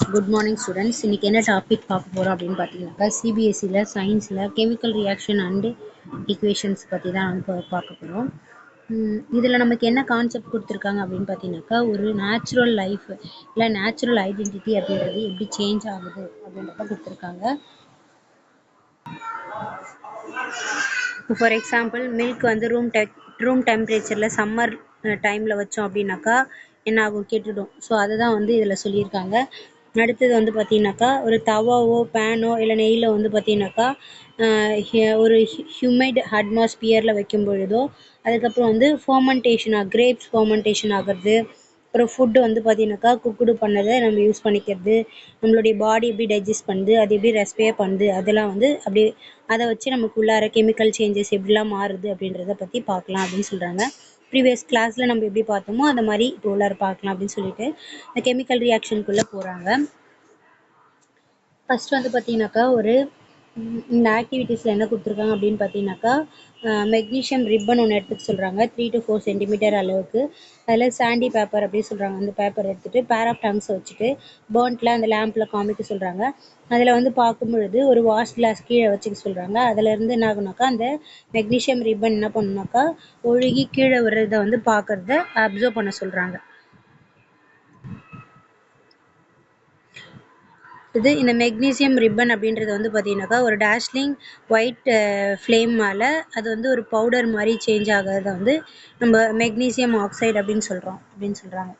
Good morning students. இன்னைக்கு என்ன topic பார்க்க போகிறோம் அப்படின்னு பார்த்தீங்கன்னாக்கா சிபிஎஸ்சியில் சயின்ஸில் கெமிக்கல் ரியாக்ஷன் அண்டு ஈக்குவேஷன்ஸ் பற்றி தான் இப்போ பார்க்க போகிறோம். இதில் நமக்கு என்ன கான்செப்ட் கொடுத்துருக்காங்க அப்படின்னு பார்த்தீங்கன்னாக்கா ஒரு நேச்சுரல் லைஃப் இல்லை நேச்சுரல் ஐடென்டிட்டி அப்படின்றது எப்படி சேஞ்ச் ஆகுது அப்படின்றத கொடுத்துருக்காங்க. இப்போ ஃபார் எக்ஸாம்பிள் மில்க் வந்து ரூம் டெம்பரேச்சரில் சம்மர் டைமில் வச்சோம் அப்படின்னாக்கா என்ன ஆகும், கெட்டுடும். ஸோ அதை தான் வந்து இதில் சொல்லியிருக்காங்க. அடுத்தது வந்து பார்த்தீங்கன்னாக்கா ஒரு தவாவோ பேனோ இல்லை நெய்யில் வந்து பார்த்தீங்கன்னாக்கா ஒரு ஹியூமைட் அட்மாஸ்பியரில் வைக்கும் பொழுதோ, அதுக்கப்புறம் வந்து கிரேப்ஸ் ஃபர்மெண்டேஷன் ஆகிறது, அப்புறம் ஃபுட்டு வந்து பார்த்தீங்கன்னாக்கா குக்குடு பண்ணதை நம்ம யூஸ் பண்ணிக்கிறது, நம்மளுடைய பாடி எப்படி டைஜஸ்ட் பண்ணுது, அது எப்படி ரெஸ்பயர் பண்ணுது, அதெல்லாம் வந்து அப்படியே அதை வச்சு நமக்கு உள்ளார கெமிக்கல் சேஞ்சஸ் எப்படிலாம் மாறுது அப்படின்றத பற்றி பார்க்கலாம் அப்படின்னு சொல்கிறாங்க. ப்ரீவியஸ் கிளாஸில் நம்ம எப்படி பார்த்தோமோ அந்த மாதிரி இப்போ உள்ளார பார்க்கலாம் அப்படின்னு சொல்லிட்டு இந்த கெமிக்கல் ரியாக்ஷனுக்குள்ளே போகிறாங்க. ஃபஸ்ட் வந்து பார்த்தீங்கன்னாக்கா இந்த ஆக்டிவிட்டீஸில் என்ன கொடுத்துருக்காங்க அப்படின்னு பார்த்தீங்கன்னாக்கா மெக்னீஷியம் ரிப்பன் ஒன்று எடுத்துக்க சொல்கிறாங்க 3 to 4 சென்டிமீட்டர் அளவுக்கு. அதில் சாண்டி பேப்பர் அப்படின்னு சொல்கிறாங்க. அந்த பேப்பர் எடுத்துகிட்டு பேர் ஆஃப் டங்ஸை வச்சுட்டு பேர்ன்ட்டில் அந்த லேம்பில் காமிக்க சொல்கிறாங்க. அதில் வந்து பார்க்கும் பொழுது ஒரு வாஷ் கிளாஸ் கீழே வச்சுக்க சொல்கிறாங்க. அதிலேருந்து என்ன ஆகுனாக்கா அந்த மெக்னீஷியம் ரிப்பன் என்ன பண்ணுனாக்கா ஒழுகி கீழே வர்றதை வந்து பார்க்குறத அப்சர்வ் பண்ண சொல்கிறாங்க. இந்த மெக்னீசியம் ரிப்பன் அப்படின்றது வந்து பார்த்தீங்கன்னாக்கா ஒரு டேஷ்லிங் ஒயிட் ஃப்ளேம் மேலே அது வந்து ஒரு பவுடர் மாதிரி சேஞ்ச் ஆகிறத வந்து நம்ம மெக்னீசியம் ஆக்சைடு அப்படின்னு சொல்கிறாங்க.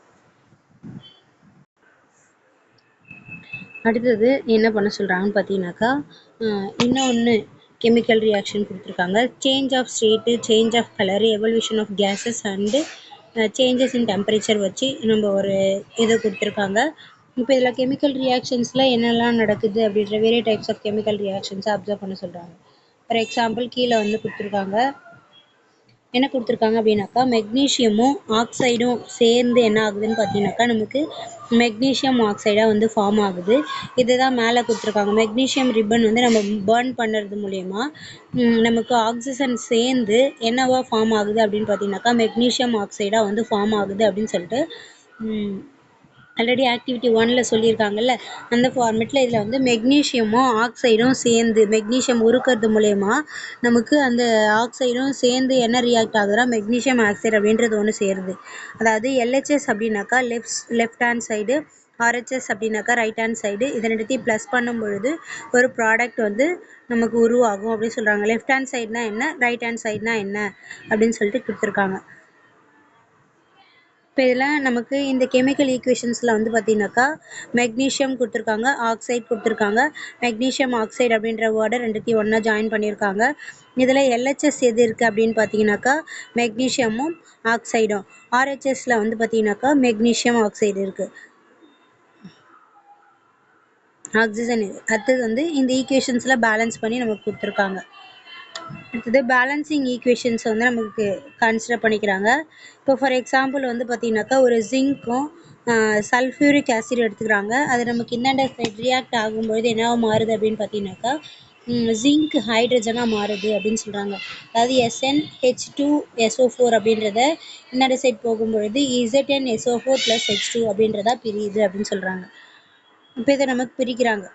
அடுத்தது என்ன பண்ண சொல்கிறாங்கன்னு பார்த்தீங்கன்னாக்கா இன்னொன்று கெமிக்கல் ரியாக்ஷன் கொடுத்துருக்காங்க. Change of state, change of colour, evolution of gases and changes in temperature வச்சு நம்ம ஒரு இதை கொடுத்துருக்காங்க. இப்போ இதில் கெமிக்கல் ரியாக்ஷன்ஸில் என்னெல்லாம் நடக்குது அப்படின்ற வேரிய டைப்ஸ் ஆஃப் கெமிக்கல் ரியாக்ஷன்ஸை அப்சர்வ் பண்ண சொல்கிறாங்க. ஃபார் எக்ஸாம்பிள் கீழே வந்து என்ன கொடுத்துருக்காங்க அப்படின்னாக்கா மெக்னீஷியமும் ஆக்சைடும் சேர்ந்து என்ன ஆகுதுன்னு பார்த்தீங்கன்னாக்கா நமக்கு மெக்னீஷியம் ஆக்சைடாக வந்து ஃபார்ம் ஆகுது. இதுதான் மேலே கொடுத்துருக்காங்க. மெக்னீஷியம் ரிப்பன் வந்து நம்ம பர்ன் பண்ணுறது மூலயமா நமக்கு ஆக்சிஜன் சேர்ந்து என்னவா ஃபார்ம் ஆகுது அப்படின்னு பார்த்தீங்கன்னாக்கா மெக்னீஷியம் ஆக்சைடாக வந்து ஃபார்ம் ஆகுது அப்படின்னு சொல்லிட்டு ஆல்ரெடி ஆக்டிவிட்டி 1ல் சொல்லியிருக்காங்கல்ல, அந்த ஃபார்மேட்டில் இதில் வந்து மெக்னீஷியமும் ஆக்சைடும் சேர்ந்து மெக்னீஷியம் உருக்கிறது மூலயமா நமக்கு அந்த ஆக்சைடும் சேர்ந்து என்ன ரியாக்ட் ஆகுதுன்னா மெக்னீஷியம் ஆக்சைடு அப்படின்றது ஒன்று சேருது. அதாவது எல்ஹெச்எஸ் அப்படின்னாக்கா லெஃப்ட் ஹேண்ட் சைடு, ஆர்ஹெச்எஸ் அப்படின்னாக்கா ரைட் ஹேண்ட் சைடு, இதை ரெண்டுத்தையும் ப்ளஸ் பண்ணும் பொழுது ஒரு ப்ராடக்ட் வந்து நமக்கு உருவாகும் அப்படின்னு சொல்கிறாங்க. லெஃப்ட் ஹேண்ட் சைடுனா என்ன, ரைட் ஹேண்ட் சைடுனா என்ன அப்படின்னு சொல்லிட்டு கொடுத்துருக்காங்க. இப்போ இதில் நமக்கு இந்த கெமிக்கல் ஈக்குவேஷன்ஸில் வந்து பார்த்தீங்கன்னாக்கா மெக்னீஷியம் கொடுத்துருக்காங்க, ஆக்சைடு கொடுத்துருக்காங்க. மெக்னீஷியம் ஆக்சைடு அப்படின்ற வேர்டை ரெண்டுத்தையும் ஒன்றா ஜாயின் பண்ணியிருக்காங்க. இதில் எல்ஹெச்எஸ் எது இருக்குது அப்படின்னு பார்த்தீங்கன்னாக்கா மெக்னீஷியமும் ஆக்சைடும். ஆர்ஹெச்எஸில் வந்து பார்த்தீங்கன்னாக்கா மெக்னீஷியம் ஆக்சைடு இருக்குது, ஆக்சிஜன். அடுத்தது வந்து இந்த ஈக்குவேஷன்ஸில் பேலன்ஸ் பண்ணி நமக்கு கொடுத்துருக்காங்க. அடுத்தது பேலன்சிங் ஈக்குவேஷன்ஸ் வந்து நமக்கு கன்சிடர் பண்ணிக்கிறாங்க. இப்போ ஃபார் எக்ஸாம்பிள் வந்து பார்த்தீங்கன்னாக்கா ஒரு ஜிங்க்கும் சல்ஃபியூரிக் ஆசிட் எடுத்துக்கிறாங்க. அது நமக்கு இந்தாண்ட சைட் ரியாக்ட் ஆகும்பொழுது என்ன மாறுது அப்படின்னு பார்த்தீங்கன்னாக்கா ஜிங்க் ஹைட்ரஜனாக மாறுது அப்படின்னு சொல்கிறாங்க. அதாவது SnH2SO4 அப்படின்றத இந்தாண்ட சைட் போகும்பொழுது ZnSO4 + H2 அப்படின்றதா பிரியுது அப்படின்னு சொல்கிறாங்க. இப்போ இதை நமக்கு பிரிக்கிறாங்க.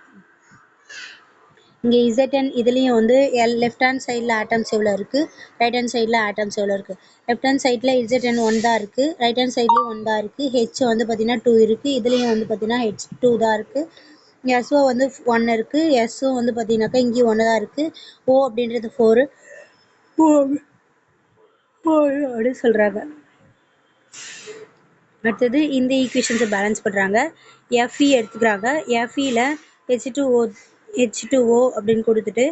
இங்கே ZN இதுலேயும் வந்து லெஃப்ட் ஹேண்ட் சைடில் ஆட்டம்ஸ் எவ்வளோ இருக்குது, ரைட் ஹேண்ட் சைடில் ஆட்டம்ஸ் எவ்வளோ இருக்குது. லெஃப்ட் ஹேண்ட் சைடில் ZN 1 தான் இருக்குது, ரைட் ஹேண்ட் சைட்லேயும் 1 தான் இருக்குது. ஹெச் வந்து பார்த்திங்கன்னா 2 இருக்குது, இதுலேயும் வந்து பார்த்திங்கன்னா H2 தான் இருக்குது. SO வந்து 1 இருக்குது, SO வந்து பார்த்திங்கனாக்கா இங்கேயும் 1 தான் இருக்குது. O அப்படின்றது 4 அப்படின்னு சொல்கிறாங்க. அடுத்தது இந்த ஈக்குவேஷன்ஸை பேலன்ஸ் பண்ணுறாங்க. Fe எடுத்துக்கிறாங்க. Feயில் H2O அப்படின்னு கொடுத்துட்டு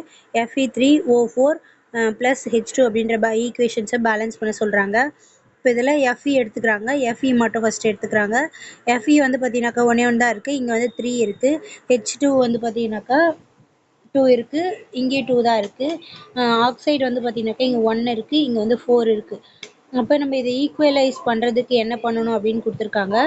Fe3O4 + H2 அப்படின்ற ஈக்குவேஷன்ஸை பேலன்ஸ் பண்ண சொல்கிறாங்க. இப்போ இதில் Fe எடுத்துக்கிறாங்க. Fe மட்டும் ஃபஸ்ட்டு எடுத்துக்கிறாங்க. Fe வந்து பார்த்தீங்கன்னாக்கா 1 தான் இருக்குது, இங்கே வந்து 3 இருக்குது. H2 வந்து பார்த்தீங்கன்னாக்கா 2 இருக்குது, இங்கே 2 தான் இருக்குது. ஆக்சைடு வந்து பார்த்தீங்கன்னாக்கா இங்கே 1 இருக்குது, இங்கே வந்து 4 இருக்குது. அப்போ நம்ம இதை ஈக்குவலைஸ் பண்ணுறதுக்கு என்ன பண்ணணும் அப்படின்னு கொடுத்துருக்காங்க.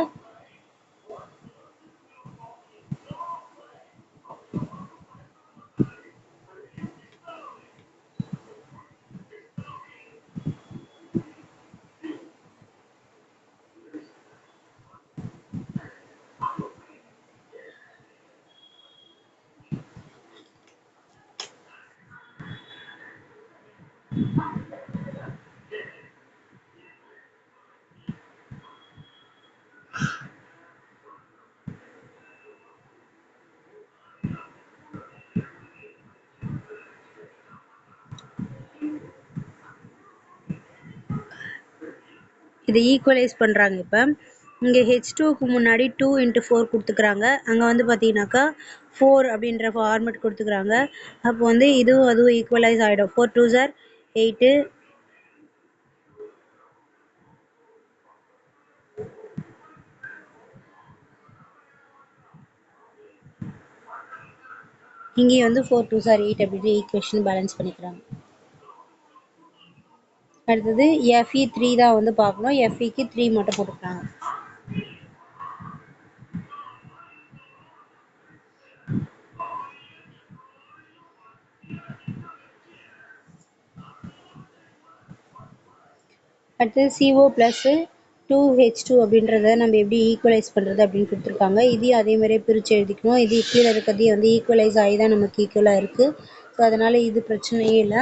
இதை ஈக்குவலைஸ் பண்ணுறாங்க. இப்போ இங்கே H2க்கு முன்னாடி 2 × 4 கொடுத்துக்கிறாங்க. அங்கே வந்து பார்த்தீங்கன்னாக்கா 4 அப்படின்ற ஃபார்மெட் கொடுத்துக்கிறாங்க. அப்போ வந்து இதுவும் அதுவும் ஈக்குவலைஸ் ஆகிடும். 4 2s are 8. இங்கேயும் வந்து 4 2s are 8 அப்படின்ற ஈக்குவேஷன் பேலன்ஸ் பண்ணிக்கிறாங்க. அடுத்தது FE3 தான் வந்து பார்க்கணும். FEக்கு 3 மட்டும் போட்டுக்கிறாங்க. அடுத்தது CO + 2H2 அப்படின்றத நம்ம எப்படி ஈக்குவலைஸ் பண்ணுறது அப்படின்னு கொடுத்துருக்காங்க. இதையும் அதே மாதிரியே பிரித்து எழுதிக்கணும். இது கீழே இருக்கிறதையும் வந்து ஈக்குவலைஸ் ஆகி தான் நமக்கு ஈக்குவலாக இருக்குது. ஸோ அதனால் இது பிரச்சனையே இல்லை.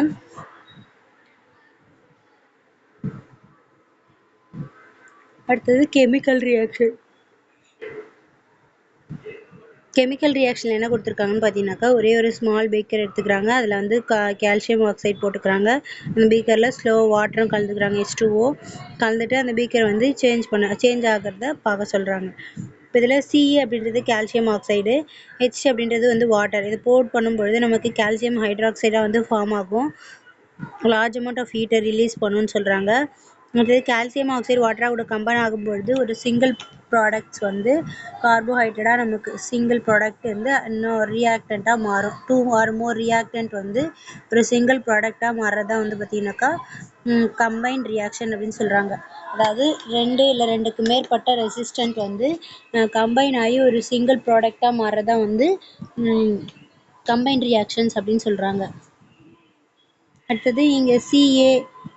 அடுத்தது கெமிக்கல் ரியாக்ஷன். கெமிக்கல் ரியாக்ஷனில் என்ன கொடுத்துருக்காங்கன்னு பார்த்தீங்கன்னாக்கா, ஒரே ஒரு ஸ்மால் பீக்கர் எடுத்துக்கிறாங்க. அதில் வந்து கால்சியம் ஆக்சைடு போட்டுக்கிறாங்க. அந்த பீக்கரில் ஸ்லோ வாட்டரும் கலந்துக்கிறாங்க, H2O கலந்துட்டு அந்த பீக்கர் வந்து சேஞ்ச் ஆகிறத பார்க்க சொல்கிறாங்க. இப்போ இதில் CA அப்படின்றது கால்சியம் ஆக்சைடு, H அப்படின்றது வந்து வாட்டர். இது போட் பண்ணும்பொழுது நமக்கு கால்சியம் ஹைட்ராக்சைடாக வந்து ஃபார்ம் ஆகும். லார்ஜ் அமௌண்ட் ஆஃப் ஹீட்டை ரிலீஸ் பண்ணுன்னு சொல்கிறாங்க. அடுத்தது கால்சியம் ஆக்சைடு வாட்டராக கூட கம்பைன் ஆகும்பொழுது ஒரு சிங்கிள் ப்ராடக்ட்ஸ் வந்து கார்போஹைட்ரேட்டாக நமக்கு சிங்கிள் ப்ராடக்ட் வந்து இன்னும் ரியாக்டண்ட்டாக மாறும். 2 or more ரியாக்டண்ட் வந்து ஒரு சிங்கிள் ப்ராடக்டாக மாறுறதா வந்து பார்த்திங்கனாக்கா கம்பைன் ரியாக்ஷன் அப்படின்னு சொல்கிறாங்க. அதாவது 2 இல்லை 2க்கு மேற்பட்ட ரெசிஸ்டண்ட் வந்து கம்பைன் ஆகி ஒரு சிங்கிள் ப்ராடக்டாக மாறுறதா வந்து கம்பைன் ரியாக்ஷன்ஸ் அப்படின்னு சொல்கிறாங்க. அடுத்தது இங்கே CA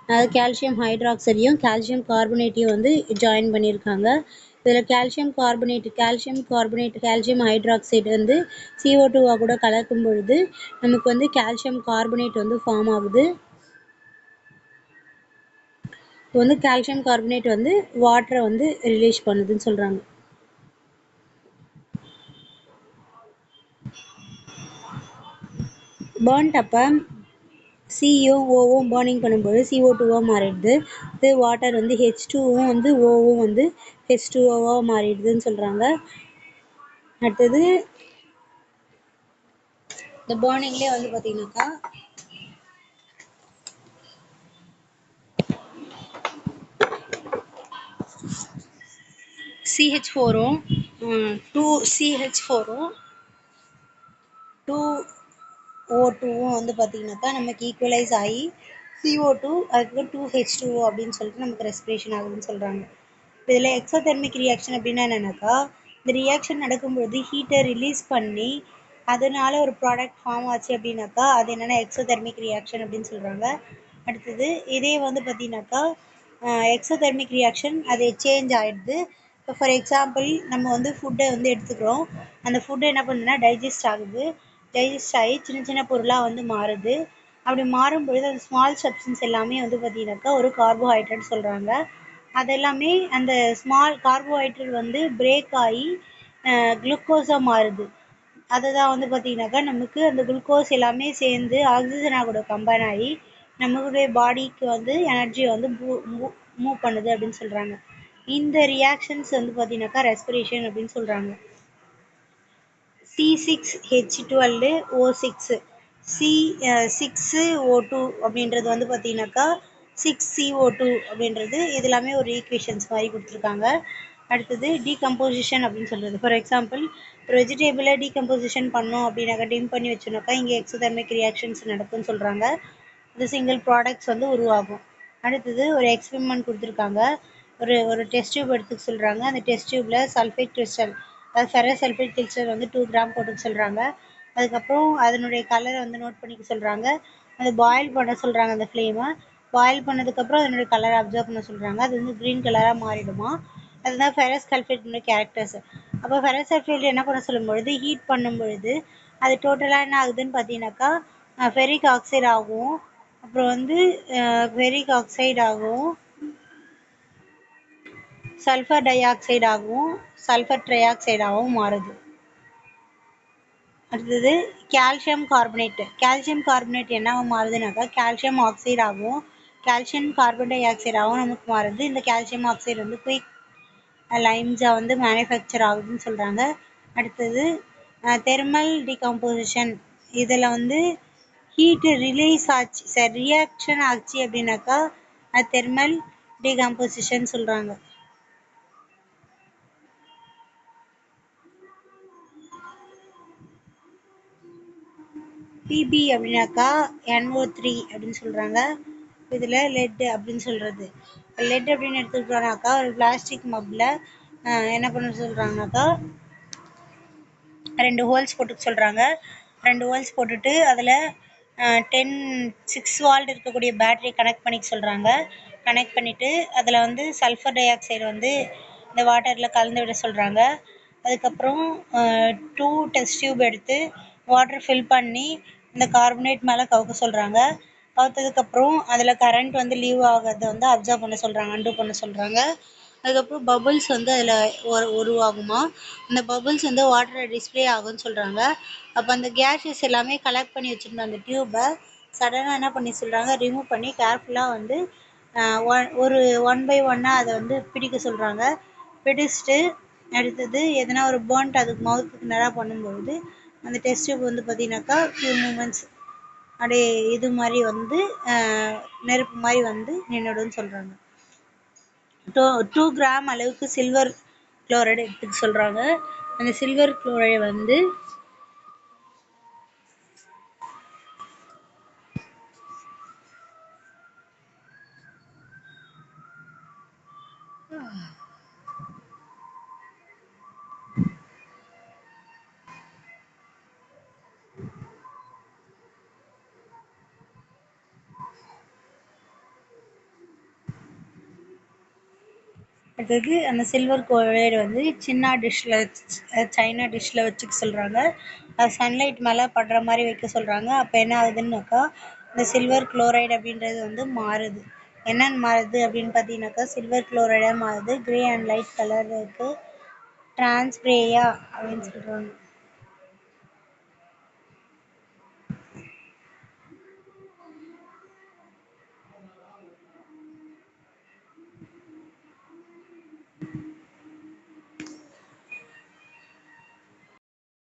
அதாவது கால்சியம் ஹைட்ராக்சைடையும் கால்சியம் கார்பனேட்டையும் வந்து ஜாயின் பண்ணியிருக்காங்க. இதில் கால்சியம் கால்சியம் ஹைட்ராக்சைடு வந்து CO2 கூட கலக்கும் பொழுது நமக்கு வந்து கால்சியம் கார்பனேட் வந்து ஃபார்ம் ஆகுது. இப்போ வந்து கால்சியம் கார்பனேட் வந்து வாட்டரை வந்து ரிலீஸ் பண்ணுதுன்னு சொல்கிறாங்க. பர்ன்ட் அப்போ சியும் ஓவும் பர்னிங் பண்ணும்போது CO2 மாறிடுது. இது வாட்டர் வந்து H2வும் வந்து ஓவும் வந்து H2O மாறிடுதுன்னு சொல்கிறாங்க. அடுத்தது இந்த பர்னிங்லேயே வந்து பார்த்தீங்கன்னாக்கா CH4ம் 2CH4ம் 2O2வும் வந்து பார்த்தீங்கன்னாக்கா நமக்கு ஈக்குவலைஸ் ஆகி CO2 அதுக்கு 2H2O அப்படின்னு சொல்லிட்டு நமக்கு ரெஸ்பிரேஷன் ஆகுதுன்னு சொல்கிறாங்க. இதில் எக்ஸோதெர்மிக் ரியாக்ஷன் அப்படின்னா என்னென்னாக்கா, இந்த ரியாக்ஷன் நடக்கும்போது ஹீட்டை ரிலீஸ் பண்ணி அதனால ஒரு ப்ராடக்ட் ஃபார்ம் ஆச்சு அப்படின்னாக்கா அது என்னென்னா எக்ஸோதெர்மிக் ரியாக்ஷன் அப்படின்னு சொல்கிறாங்க. அடுத்தது இதே வந்து பார்த்தீங்கன்னாக்கா எக்ஸோதெர்மிக் ரியாக்ஷன் அது சேஞ்ச் ஆகிடுது. இப்போ ஃபார் எக்ஸாம்பிள் நம்ம வந்து ஃபுட்டை வந்து எடுத்துக்கிறோம். அந்த ஃபுட்டு என்ன பண்ணுதுன்னா டைஜஸ்ட் ஆகுது. டைஜஸ்ட் ஆகி சின்ன சின்ன பொருளாக வந்து மாறுது. அப்படி மாறும்பொழுது அந்த ஸ்மால் சப்ஸ்டன்ஸ் எல்லாமே வந்து பார்த்தீங்கன்னாக்கா ஒரு கார்போஹைட்ரேட் சொல்கிறாங்க. அதெல்லாமே அந்த ஸ்மால் கார்போஹைட்ரேட் வந்து பிரேக் ஆகி குளுக்கோஸாக மாறுது. அதை தான் வந்து பார்த்தீங்கன்னாக்கா நமக்கு அந்த குளுக்கோஸ் எல்லாமே சேர்ந்து ஆக்சிஜனாக கூட கம்பைன் ஆகி நம்மளுடைய பாடிக்கு வந்து எனர்ஜியை வந்து மூவ் பண்ணுது அப்படின்னு சொல்கிறாங்க. இந்த ரியாக்ஷன்ஸ் வந்து பார்த்தீங்கன்னாக்கா ரெஸ்பிரேஷன் அப்படின்னு சொல்கிறாங்க. C6H12O6 6O2 அப்படின்றது வந்து பார்த்தீங்கன்னாக்கா 6CO2 அப்படின்றது இது எல்லாமே ஒரு ஈக்குவேஷன்ஸ் மாதிரி கொடுத்துருக்காங்க. அடுத்தது டீகம்போசிஷன் அப்படின்னு சொல்கிறது. ஃபார் எக்ஸாம்பிள் ஒரு வெஜிடேபிளை டீகம்போசிஷன் பண்ணோம் அப்படின்னாக்கா டிம் பண்ணி வச்சோன்னாக்கா இங்கே எக்ஸோதெர்மிக் ரியாக்ஷன்ஸ் நடக்கும்னு சொல்கிறாங்க. இது சிங்கிள் ப்ராடக்ட்ஸ் வந்து உருவாகும். அடுத்தது ஒரு எக்ஸ்பெரிமெண்ட் கொடுத்துருக்காங்க. ஒரு டெஸ்ட் டியூப் எடுத்துக்க சொல்கிறாங்க. அந்த டெஸ்ட் டியூப்பில் சல்ஃபேட் கிறிஸ்டல் அது ஃபெரஸ் சல்ஃபேட் கிறிஸ்டல் வந்து 2 கிராம் போட்டுக்க சொல்கிறாங்க. அதுக்கப்புறம் அதனுடைய கலரை வந்து நோட் பண்ணிக்க சொல்கிறாங்க. அதை பாயில் பண்ண சொல்கிறாங்க. அந்த ஃப்ளேமை பாயில் பண்ணதுக்கப்புறம் அதனுடைய கலரை அப்சர்வ் பண்ண சொல்கிறாங்க. அது வந்து க்ரீன் கலராக மாறிடுமா. அதுதான் ஃபெரஸ் சல்ஃபேட்னுடைய கேரக்டர்ஸ். அப்போ ஃபெரஸ் சல்ஃபேட் என்ன பண்ண சொல்லும் பொழுது ஹீட் பண்ணும் பொழுது அது டோட்டலாக என்ன ஆகுதுன்னு பார்த்தீங்கன்னாக்கா ஃபெரிக் ஆக்சைடு ஆகும். அப்புறம் வந்து ஃபெரிக் ஆக்சைடு ஆகும், சல்ஃபர் டை ஆக்சைடு ஆகும், சல்ஃபர் ட்ரை ஆக்சைடாகவும் மாறுது. அடுத்தது கால்சியம் கார்பனேட். கால்சியம் கார்பனேட் என்னவா மாறுதுனாக்கா கால்சியம் ஆக்சைடு ஆகும். கால்சியம் கார்பன் டை ஆக்சைடாகவும் நமக்கு மாறுது. இந்த கால்சியம் ஆக்சைடு வந்து குயிக் லைம்ஸா வந்து மேனுஃபேக்சர் ஆகுதுன்னு சொல்கிறாங்க. அடுத்தது தெர்மல் டிகம்போசிஷன். இதில் வந்து ஹீட்டு ரிலீஸ் ஆச்சு, சரி ரியாக்ஷன் ஆச்சு அப்படின்னாக்கா அது தெர்மல் டிகம்போசிஷன் சொல்கிறாங்க. பிபி அப்படின்னாக்கா NO3 அப்படின்னு சொல்கிறாங்க. இதில் லெட் அப்படின்னு சொல்கிறது. லெட் அப்படின்னு எடுத்துக்கிட்டோம்னாக்கா ஒரு பிளாஸ்டிக் மப்பில் என்ன பண்ண சொல்கிறாங்கனாக்கா 2 ஹோல்ஸ் போட்டுக்க சொல்கிறாங்க. 2 ஹோல்ஸ் போட்டுட்டு அதில் 6 வால்ட் இருக்கக்கூடிய பேட்டரி கனெக்ட் பண்ணிக்க சொல்கிறாங்க. கனெக்ட் பண்ணிவிட்டு அதில் வந்து சல்ஃபர் டை ஆக்சைடு வந்து இந்த வாட்டரில் கலந்து விட சொல்கிறாங்க. அதுக்கப்புறம் 2 டெஸ்ட் டியூப் எடுத்து வாட்டர் ஃபில் பண்ணி இந்த கார்பனேட் மேலே கவுக்க சொல்கிறாங்க. கவுத்ததுக்கப்புறம் அதில் கரண்ட் வந்து லீவ் ஆகிறத வந்து அப்சர்வ் பண்ண சொல்கிறாங்க, அன்டூ பண்ண சொல்கிறாங்க. அதுக்கப்புறம் பபுள்ஸ் வந்து அதில் உருவாகுமா. அந்த பபுள்ஸ் வந்து வாட்டரை டிஸ்பிளே ஆகும்னு சொல்கிறாங்க. அப்போ அந்த கேஸஸ் எல்லாமே கலெக்ட் பண்ணி வச்சுருந்த அந்த டியூப்பை சடனாக என்ன பண்ணி சொல்கிறாங்க, ரிமூவ் பண்ணி கேர்ஃபுல்லாக வந்து ஒரு 1 பை 1 அதை வந்து பிடிக்க சொல்கிறாங்க. பிடிச்சிட்டு அடுத்தது எதனா ஒரு பேர்ன்ட் அதுக்கு மவுத்துக்கு நேராக பண்ணும்பொழுது அந்த டெஸ்ட் டியூப் வந்து பார்த்தீங்கன்னாக்கா ஃபியூ மூமெண்ட்ஸ் அப்படியே இது மாதிரி வந்து நெருப்பு மாதிரி வந்து நின்றுடும்னு சொல்கிறாங்க. 2 கிராம் அளவுக்கு சில்வர் குளோரைடு எடுத்துக்க சொல்கிறாங்க. அந்த சில்வர் குளோரைடு வந்து அடுத்தது அந்த சில்வர் குளோரைடு வந்து சின்ன டிஷ்ஷில் சைனா டிஷ்ஷில் வச்சுக்க சொல்கிறாங்க. அது சன்லைட் மேலே படுற மாதிரி வைக்க சொல்கிறாங்க. அப்போ என்ன ஆகுதுன்னாக்கா இந்த சில்வர் குளோரைடு அப்படின்றது வந்து மாறுது. என்னென்னு மாறுது அப்படின்னு பார்த்தீங்கன்னாக்கா சில்வர் குளோரைடாக மாறுது. கிரே அண்ட் லைட் கலர் இருக்குது. டிரான்ஸ்பிரேயா அப்படின்னு சொல்கிறாங்க.